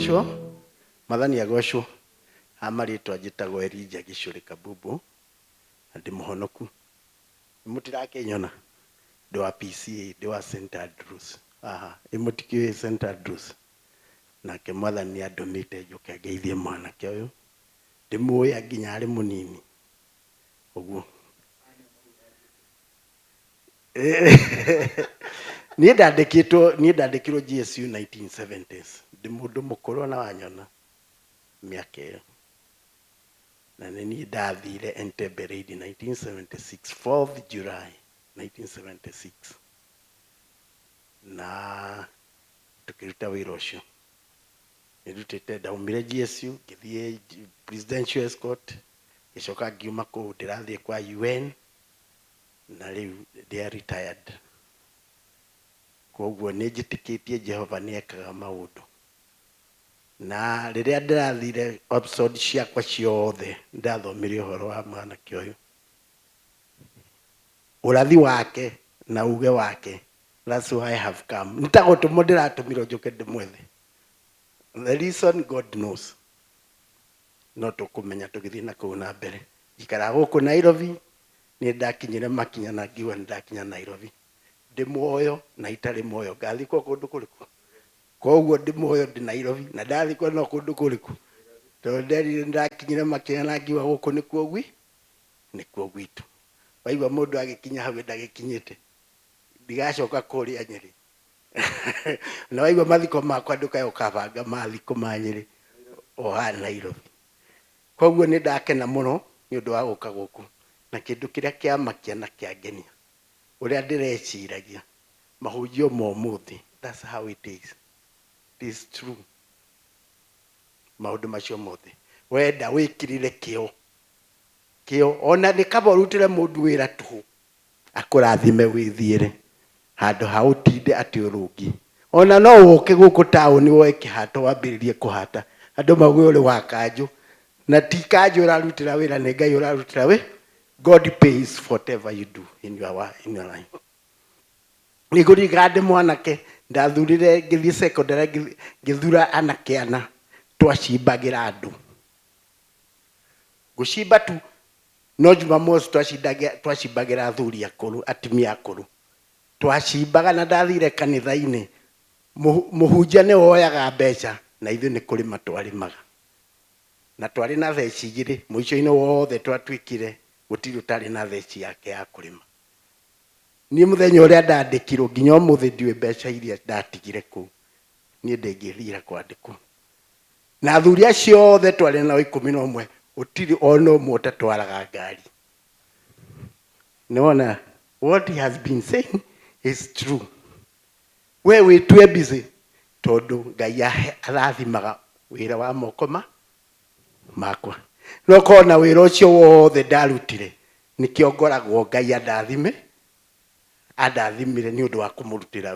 agocwo mathani agocwo amaritwa njitagwo Elijah Gicuri Kabubu ndi muhonoku mutirakinyona ndi wa PCA ndi wa St Andrews imutikiwe St Andrews nake mwathani andumite njuke ngeithie mwanake uyu ndimuya nginya ari munini uguo ni ndandikirwo GSU 1970s ndi mundu mukuru na wanyona miaka iyo na nini ndathire Entebbe Raid 1976 4th July 1976 na tukiruta wira ucio nirutite ndaumire GSU ngithie presidential escort gicoka ngiuma kuu ndirathie kwa UN na riu they are retired koguo nijitikitie Jehova niekaga maundu na riria ndirathire episode ciakwa ciothe ndathomire uhoro wa mwanake uyu urathi wake na uge wake. That's why I have come. Nitagotumo ndiratumiro njuke ndimwethe. The reason God knows. No tukumenya tugithie na kuu na mbere. Ikara guku Nairobi ni ndakinyire makinya na ngiwa ndakinya Nairobi. Ndi muoyo na itari muoyo ngathikwo kundu kuriku. Koguo ndi muoyo ndi Nairobi na ndathikwo no kundu kuriku. To ndakinyire makinya na ngiwa guku nikuo gwitu. Waigwa mundu agikinya hawe ndagikinyite. Ndigacoka kuria Nyeri. Na waigwa mathiko makwa ndukayo kabanga mathiko ma Nyeri o ha Nairobi. Koguo ni ndakena muno ni undu wa guka guku na kindu kiria kiamakia na kiangenia uria ndireciragia mahujio momuthi. That's how it is. It is true. Maundu macio mothe wenda wikirire kio ona nikaborutire mundu wira tu akurathime withiire handu ha utinde ati urungi ona no uke guku tauni woe kihato wambiririe kuhata andu magwe uri wa kanju na ti kanju urarutira wira ni Ngai urarutira we. God pays whatever you do in your life. Niguri gade mwanake ndathurire ngithie secondary ngithura anake ana twacimbagira andu gucimba tu no Jumamosi twacimbagira athuri akuru atimia akuru twacimbaga na ndathire kanitha-ini muhunjia ni woyaga mbeca na ithu ni kurima twarimaga na twari na theci igiri muico-ini wothe twatwikire gutiri utari na theci yake ya kurima. Ni muthenya uria ndandikirwo nginya umuthi ndiwe mbeca iria ndatigire ku ni ndingithira kwandikwo na athuri acio othe twari na 11 utiri ono umwe tatwaraga ngari. Niona what he has been saying is true. We witwe busy tondu Ngai arathimaga wira wa moko makwa no kona wira ucio wothe ndarutire nikio ngoragwo Ngai andathimire ni undu wa kumurutira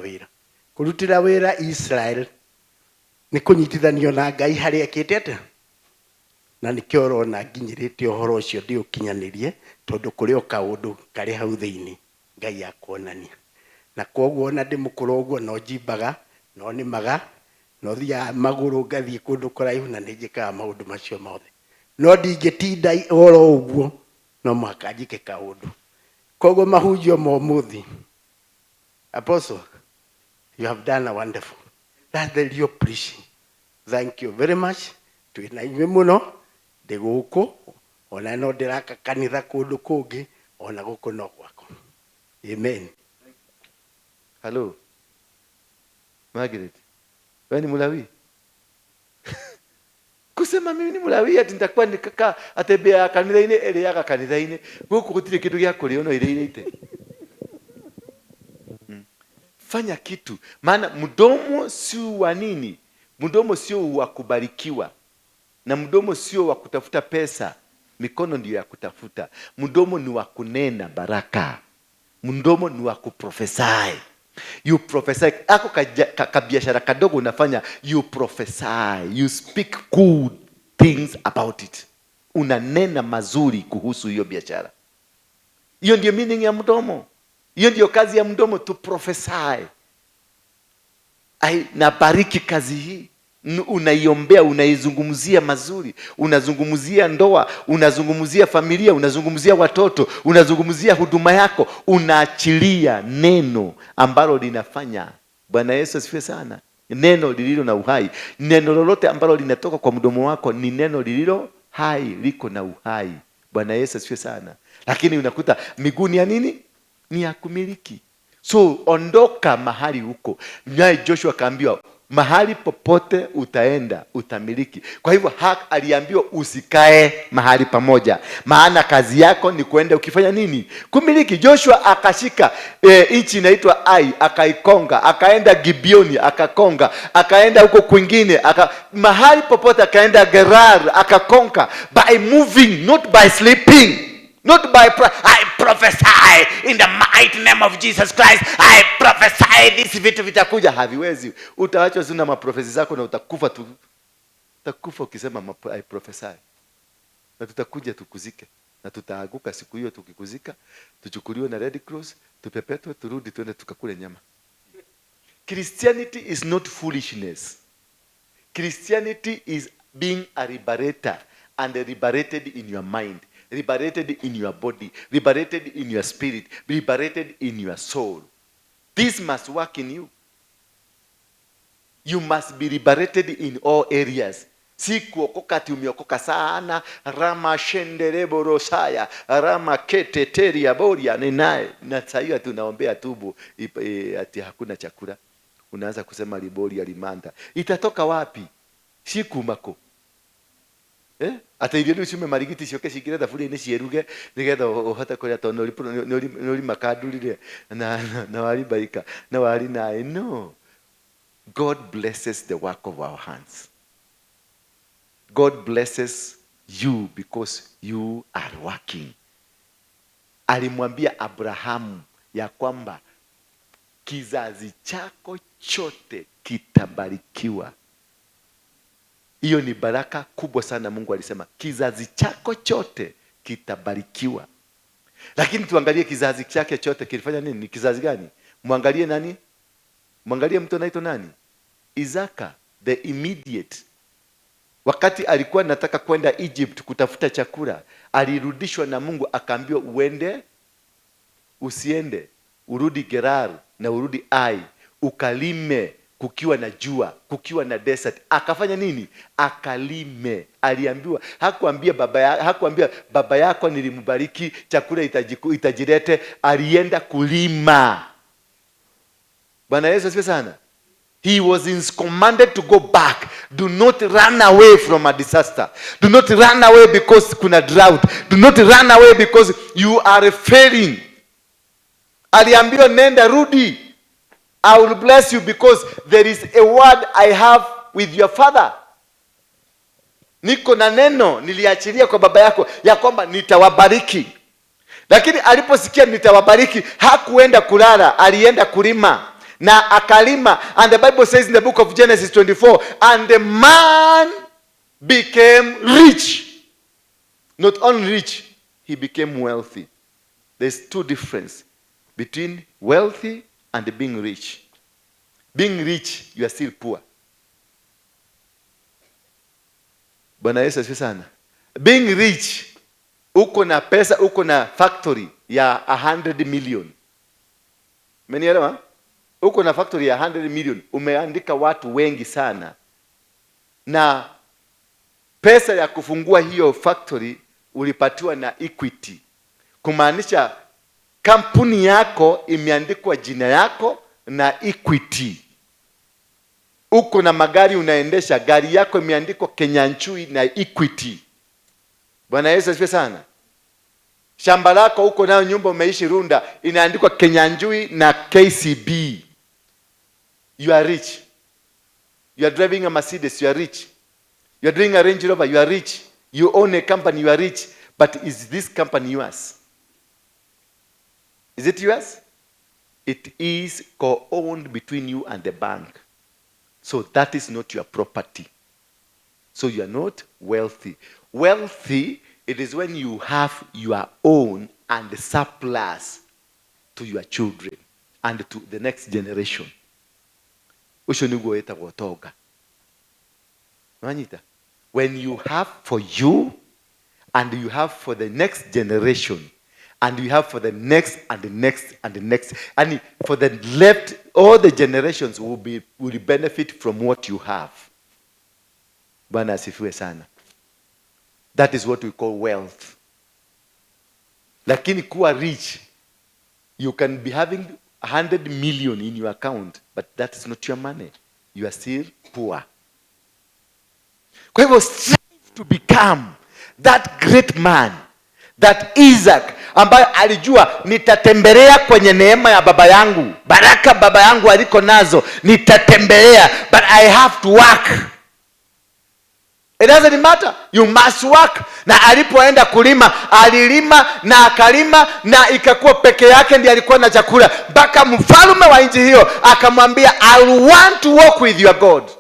wira Israel ni kunyitithanio na Ngai hari ekite ate na nikio rona nginyirite uhoro ucio ndi ukinyanirie tondu kuri o kaundu kari hau thiini Ngai akonania na koguo ona ndi mukuru uguo no jimbaga no nimaga no thia maguru ngathie kundu kuraihu na njikaga maundu macio mothe no ndingitinda oro uguo no mwaka njike kaundu. Koguo mahunjio momuthi Apostle, you have done a wonderful. That's the real preaching. Thank you very much. Tuina ime muno ndi guku ona no ndiraka kanitha kundu kungi ona guku no gwako. Amen. Hello. Margaret. Wewe ni Mulawi? Kusema mimi ni Mulawi ati nitakuwa nikaka atembea kanitha-ini eliaga kanitha-ini guku gutire kindu gya kurio no ile ite. Fanya kitu maana mdomo sio wa nini? Mdomo sio wa kubarikiwa na mdomo sio wa kutafuta pesa, mikono ndio ya kutafuta. Mdomo ni wa kunena baraka, mdomo ni wa kuprofesy. You prophesy. Ako kabiashara kadogo unafanya, you prophesy, you speak good things about it. Unanena mazuri kuhusu hiyo biashara. Hiyo ndio meaning ya mdomo. Hiyo ndio kazi ya mdomo, to prophesy. Nabariki kazi hii. unaiombea, unaizungumzia mazuri, unazungumzia ndoa, unazungumzia familia, unazungumzia watoto, unazungumzia huduma yako, unaachilia neno ambalo linafanya. Bwana Yesu asifiwe sana. Neno lililo na uhai. Neno lolote ambalo linatoka kwa mdomo wako ni neno lililo hai, liko na uhai. Bwana Yesu asifiwe sana. Lakini unakuta miguu ni ya nini? Ni ya kumiliki. So ondoka mahali huko. Naye Joshua akaambiwa mahali popote utaenda utamiliki. Kwa hivyo aliambiwa usikae mahali pamoja, maana kazi yako ni kuenda ukifanya nini? Kumiliki. Joshua akashika nchi inaitwa Ai, akaikonga, akaenda Gibeoni akakonga, akaenda huko kwingine, mahali popote akaenda Gerar akakonga, by moving, not by sleeping. Not by I prophesy in the mighty name of Jesus Christ. I prophesy this vitu vitakuja. Haviwezi. Utaachwa zina maprofesi zako na utakufa tu. Utakufa ukisema I prophesy. Na tutakuja tukuzike. Na tutaaguka siku hiyo tukikuzika. Tuchukuliwe na Red Cross. Tupepetwe, turudi tuende tukakule nyama. Christianity is not foolishness. Christianity is being a liberator, and liberated in your mind, liberated in your body, liberated in your spirit, liberated in your soul. This must work in you. You must be liberated in all areas. Si kuokoka ati umeokoka sana, rama shenderebo rosaya, rama keteteria boria nenae. Na sahiyo tunaombea tubu ati hakuna chakula. Unaanza kusema liboria limanda. Itatoka wapi? Si kumako. Ata irio riu ciume marigiti cioke cingire thaburia-inĩ cieruge nigetha ũhote kũrĩa tondũ nĩũri makandurire na wari baika na wari naĩ. No. God blesses the work of our hands. God blesses you because you are working. Alimwambia Abrahamu ya kwamba kizazi chako chote kitabarikiwa. Hiyo ni baraka kubwa sana. Mungu alisema kizazi chako chote kitabarikiwa. Lakini tuangalie kizazi chake chote kilifanya nini? Ni kizazi gani? Muangalie nani? Muangalie mtu anaitwa nani? Isaka, the immediate. Wakati alikuwa anataka kwenda Egypt kutafuta chakula, alirudishwa na Mungu akaambiwa uende, usiende, urudi Gerar na urudi Ai, ukalime kukiwa na jua, kukiwa na desert. Akafanya nini? Akalime. Aliambiwa, hakuambia baba yako nilimbariki chakula itajirete. Alienda kulima. Bwana Yesu asifiwe sana. He was commanded to go back. Do not run away from a disaster. Do not run away because kuna drought. Do not run away because you are failing. Aliambiwa nenda, rudi. I will bless you because there is a word I have with your father. Niko na neno niliachilia kwa baba yako ya kwamba nitawabariki. Lakini aliposikia nitawabariki, hakuenda kulala, alienda kulima. Na akalima, and the Bible says in the book of Genesis 24, and the man became rich. Not only rich, he became wealthy. There's two differences between wealthy and being rich. Being rich, you are still poor. Bwana Yesu asifiwe sana. Being rich, uko na pesa, uko na factory ya 100 million. Umenielewa? Uko na factory ya 100 million, umeandika watu wengi sana, na pesa ya kufungua hiyo factory ulipatiwa na Equity, kumaanisha kampuni yako imeandikwa jina yako na Equity. Uko na magari unaendesha, gari yako imeandikwa Kenyanchui na Equity. Bwana Yesu asifiwe sana. Shamba lako uko nayo, nyumba umeishi Runda, inaandikwa Kenyanchui na KCB. You are rich. You are driving a Mercedes, you are rich. You are doing a Range Rover, you are rich. You own a company, you are rich. But is this company yours? Is it yours? It is co-owned between you and the bank. So that is not your property. So you are not wealthy. Wealthy, it is when you have your own and surplus to your children and to the next generation. Ucio niguo etagwo tonga. Unanyita? When you have for you, and you have for the next generation, and you have for the next and the next and the next, and for the left, all the generations will benefit from what you have. Bwana asifiwe sana. That is what we call wealth. Lakini kuwa rich, you can be having 100 million in your account, but that is not your money. You are still poor. Kwa hivyo strive to become that great man, that Isaac ambaye alijua nitatembelea kwenye neema ya baba yangu, baraka baba yangu aliko nazo nitatembelea, but I have to work. It doesn't matter, you must work. Na alipoenda kulima, alilima na akalima na ikakuwa peke yake ndiye alikuwa na chakula, mpaka mfalme wa nchi hiyo akamwambia, I want to walk with your God.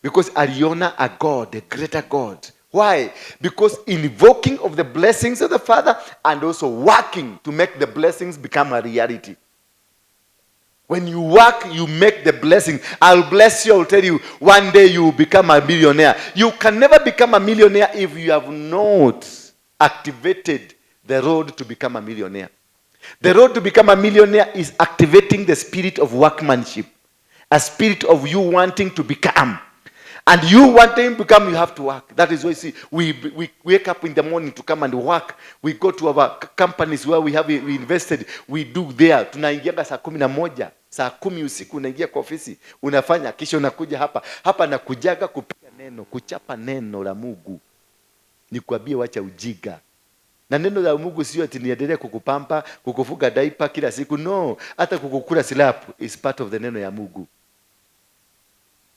Because aliona a God, a greater God. Why? Because invoking of the blessings of the Father and also working to make the blessings become a reality. When you work, you make the blessing. I'll bless you, I'll tell you, one day you will become a millionaire. You can never become a millionaire if you have not activated the road to become a millionaire. The road to become a millionaire is activating the spirit of workmanship, a spirit of you wanting to become. And you wanting to become, you have to work. That is why you see, we wake up in the morning to come and work. We go to our companies where we invested. We do there. Tunaingia saa 11, saa 10 usiku unaingia kwa ofisi, unafanya, kisha unakuja hapa na kujaga kupiga neno, kuchapa neno la Mungu. Nikwambie wacha ujiga. Na neno la Mungu sio ati niendelee kukupampa, kukufuga diaper kila siku. No, hata kukukula slap is part of the neno ya Mungu.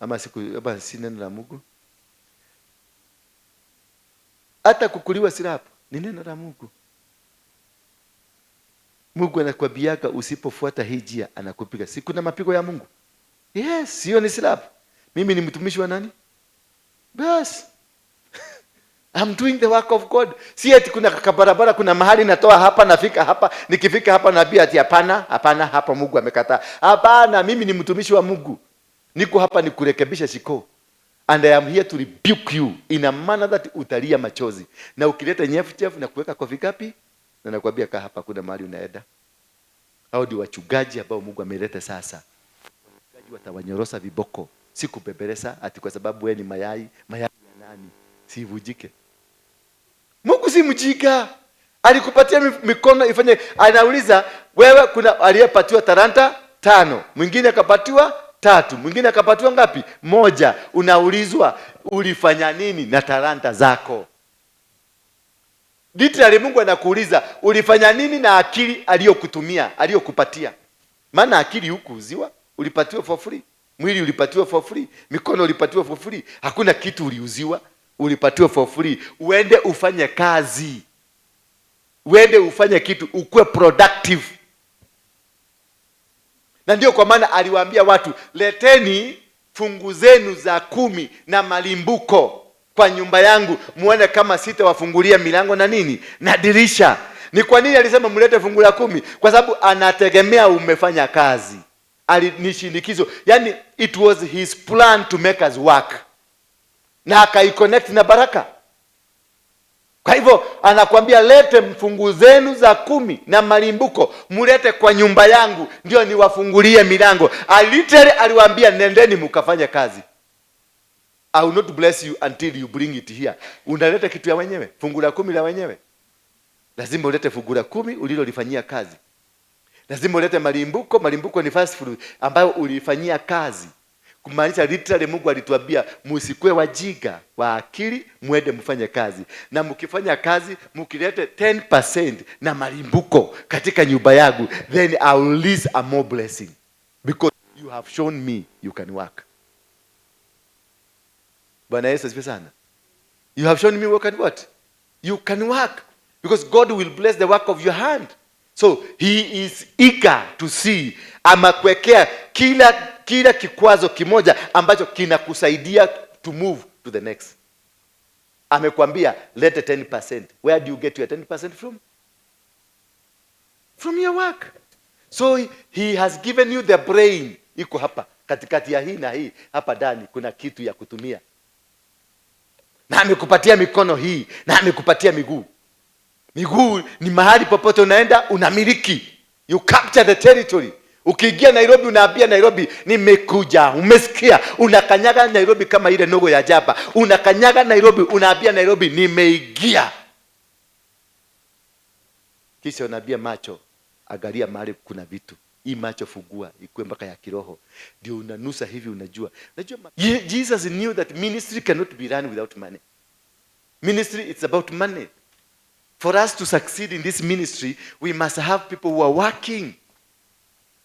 Ama si neno la Mungu. Hata kukuliwa slap ni neno la Mungu. Mungu anakuambiaga usipofuata hii njia anakupiga. Si kuna mapigo ya Mungu? Yes, sio ni slap. Mimi ni mtumishi wa nani? Bas. I'm doing the work of God. Si eti kuna barabara, kuna mahali natoa hapa, nafika hapa, nikifika hapa naambia ati hapana, hapa Mungu amekataa. Hapana, mimi ni mtumishi wa Mungu. Niko hapa ni kurekebisha shiko. And I am here to rebuke you in a manner that utalia machozi. Na ukileta nyefu na kuweka kwa vikapi, na nakwambia kaa hapa, kuna mahali unaenda. Hao ndio wachungaji ambao Mungu ameleta sasa. Wachungaji watawanyorosa viboko, si kubebeleza ati kwa sababu wewe ni mayai ya nani? Sivujike. Mungu si mjinga. Alikupatia mikono ifanye. Anauliza wewe, kuna aliyepatiwa talanta 5, mwingine akapatiwa 3, mwingine akapatiwa ngapi? 1. Unaulizwa ulifanya nini na talanta zako? Literally Mungu anakuuliza ulifanya nini na akili aliyokutumia, aliyokupatia. Maana akili hukuuziwa, ulipatiwa for free. Mwili ulipatiwa for free, mikono ulipatiwa for free. Hakuna kitu uliuziwa, ulipatiwa for free. Uende ufanye kazi. Uende ufanye kitu, ukue productive. Na ndio kwa maana aliwaambia watu, leteni fungu zenu za 10 na malimbuko kwa nyumba yangu, muone kama sitawafungulia milango na nini? Na dirisha. Ni kwa nini alisema mlete fungu la 10? Kwa sababu anategemea umefanya kazi. Ni shindikizo. Yani it was his plan to make us work. Na akaiconnect na baraka. Kwa hivyo anakuambia lete mfungu zenu za 10 na malimbuko, mulete kwa nyumba yangu ndio niwafungulie milango. Literally aliwaambia nendeni mkafanye kazi. I will not bless you until you bring it here. Unaleta kitu ya wenyewe, fungu la 10 la wenyewe. Lazima ulete fungu la 10 ulilolifanyia kazi. Lazima ulete malimbuko. Malimbuko ni fast food ambayo ulifanyia kazi. Kumaanisha literally Mungu alituambia msikue wajiga wa akili, muende mfanye kazi. Na mkifanya kazi, mkilete 10% na malimbuko katika nyumba yangu, then I will release a more blessing. Because you have shown me you can work. Bwana Yesu asifiwe sana. You have shown me what? You can work. Because God will bless the work of your hand. So he is eager to see. Amakwekea kila kikwazo kimoja ambacho kinakusaidia to move to the next. Amekwambia lete 10%. Where do you get your 10% from? From your work. So he has given you the brain. Iko hapa katikati ya hii na hii, hapa ndani kuna kitu ya kutumia. na amekupatia mikono hii, na amekupatia miguu. Miguu ni mahali popote unaenda unamiliki. You capture the territory. Ukiingia Nairobi unaambia Nairobi nimekuja. Umesikia? Unakanyaga Nairobi kama ile nogo ya jaba. Unakanyaga Nairobi unaambia Nairobi nimeingia. Kisha unaambia macho, angalia mahali kuna vitu. Hii macho fungua ikuwe mpaka ya kiroho. Ndio unanusa hivi unajua. Jesus knew that ministry cannot be run without money. Ministry, it's about money. For us to succeed in this ministry, we must have people who are working.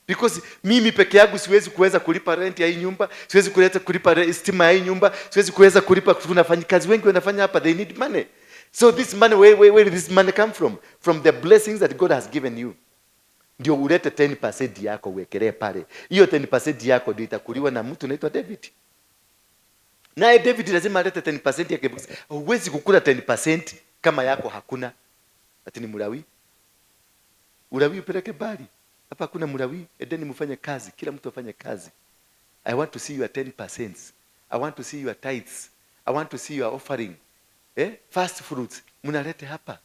Because mimi peke yangu siwezi kuweza kulipa rent ya hii nyumba, siwezi kulipa stima ya hii nyumba, siwezi kuweza kulipa. Tunafanyikazi wengi wanafanya hapa, they need money. So this money, where did this money come from? From the blessings that God has given you. Ndio ulete 10% yako uwekelee pale. Hiyo 10% yako ndio itakuliwa na mtu anaitwa David. Naye David lazima alete 10% yake. Huwezi kukula 10% kama yako hakuna. Ati ni Mlawi. Ulawi upeleke bali. Hapa hakuna Mlawi. Edeni mfanye kazi. Kila mtu afanye kazi. I want to see your 10%. I want to see your tithes. I want to see your offering. First fruits. Mnalete hapa.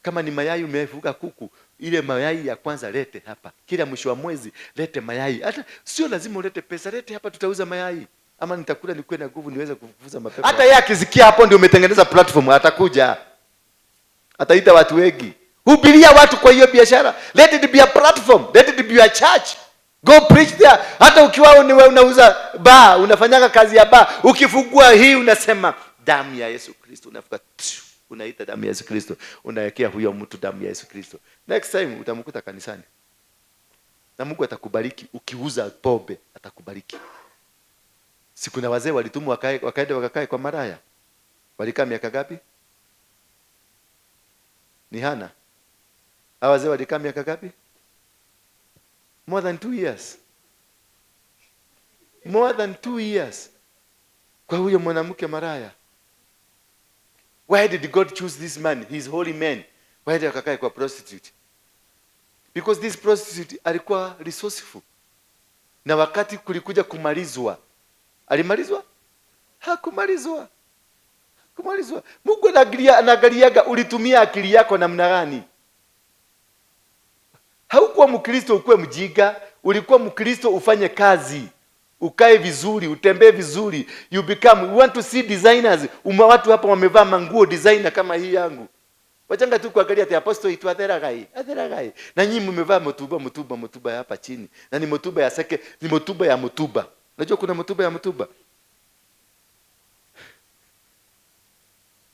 Kama ni mayai umefuga kuku, ile mayai ya kwanza lete hapa. Kila mwisho wa mwezi lete mayai. Hata sio lazima ulete pesa, lete hapa tutauza mayai. Ama nitakula nikuwe na nguvu niweze kufukuza mapepo. Hata yeye akisikia hapo ndio umetengeneza platform, atakuja. Ataita watu wengi. Hubiria watu kwa hiyo biashara. Let it be a platform. Let it be a church. Go preach there. Hata ukiwa unauza bar, unafanyaga kazi ya bar, ukifungua hii unasema damu ya Yesu Kristo, unafuka unaita damu ya Yesu Kristo, unawekea huyo mtu damu ya Yesu Kristo. Next time utamkuta kanisani. Na Mungu atakubariki. Ukiuza pombe atakubariki. Siku na wazee walitumwa wakaenda wakakae kwa maraya. Walikaa miaka gapi? Ni Hana. Hao wazee walikaa miaka gapi? More than 2 years. More than 2 years. Kwa huyo mwanamke maraya. Why did God choose this man? He's holy man. Why did akakae kwa prostitute? Because this prostitute alikuwa resourceful. Na wakati kulikuja kumalizwa, alimalizwa? Hakumalizwa. Kumalizwa. Mungu anagaliaga ulitumia akili yako namna gani. Haukuwa Mkristo ukuwe mjinga, ulikuwa Mkristo ufanye kazi. Ukae vizuri, utembee vizuri. You want to see designers. Watu hapa wamevaa manguo designer kama hii yangu. Wachanga tu kuangalia ati apostle itu atheragai. Na nyinyi mmevaa motuba hapa chini. Na ni motuba ya seke, ni motuba ya motuba. Unajua kuna motuba ya motuba.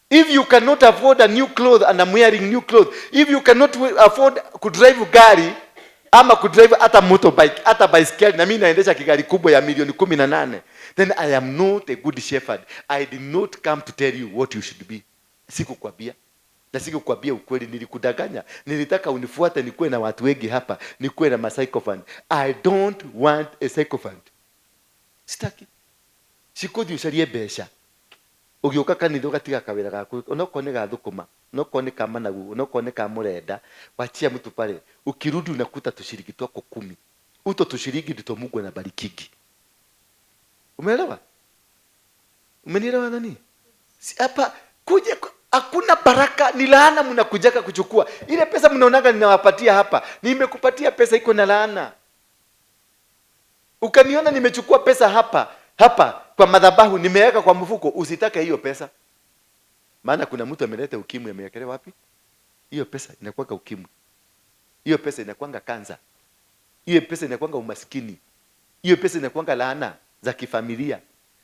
If you cannot afford a new clothes and I'm wearing new clothes, if you cannot afford kudrive gari ama kudrive hata motorbike, hata baiskeli, na mimi naendesha kigari kubwa ya milioni 18, then I am not a good shepherd. I did not come to tell you what you should be. Sikukwambia. Na sikukwambia ukweli, nilikudanganya. Nilitaka unifuate nikuwe na watu wengi hapa, nikuwe na psychophant. I don't want a psychophant. Sitaki. Sikodi usarie besha. Ugioka kanitho gatiga kawira gaku, onokone gathukuma, onokone kama nagu, onokone kama murenda, wachia mtu pale. Ukirudi unakuta tushiriki twako 10. Uto tushiriki ndito Mungu anabarikiki. Umeelewa? Umenielewa nani? Si hapa kuja hakuna baraka, ni laana mnakujaka kuchukua. Ile pesa mnaonaga ninawapatia hapa, nimekupatia pesa iko na laana. Ukaniona nimechukua pesa hapa kwa madhabahu nimeweka kwa mfuko, usitake hiyo pesa. Maana kuna mtu ameleta ukimwi amewekelea wapi? Hiyo pesa inakuanga ukimwi. Hiyo pesa inakuanga kanza. Hiyo pesa inakuanga umaskini. Hiyo pesa inakuanga laana za kifamilia.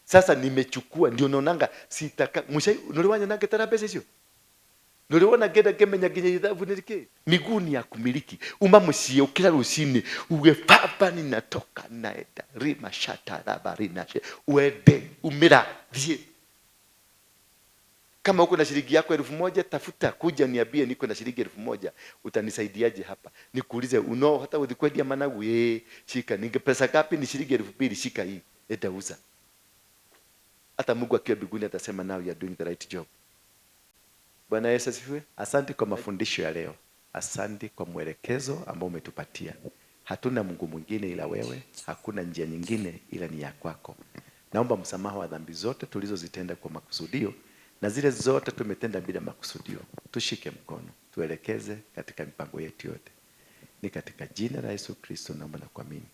Sasa nimechukua ndio naonanga sitaka. Niliwanya nange tara pesa hiyo. Niliona genda kemenya ginya ithabu nilike. Miguu ni ya kumiliki. Umamucie ukira rucini uge papa ninatoka naenda rima shata rabarina uende umira thie. Kama uko na shilingi yako 1000 tafuta kuja niambie niko na shilingi 1000 utanisaidiaje hapa? Nikuulize hata udhikwedia managu shika ninge pesa ngapi? Ni shilingi 2000 shika hii enda uza. Hata Mungu akiwa mbinguni atasema now you are doing the right job. Bwana Yesu asifiwe. Asante kwa mafundisho ya leo. Asante kwa mwelekezo ambao umetupatia. Hatuna Mungu mwingine ila wewe, hakuna njia nyingine ila ni ya kwako. Naomba msamaha wa dhambi zote tulizozitenda kwa makusudio na zile zote tumetenda bila makusudio, tushike mkono, tuelekeze katika mipango yetu yote. Ni katika jina la Yesu Kristo naomba na kuamini.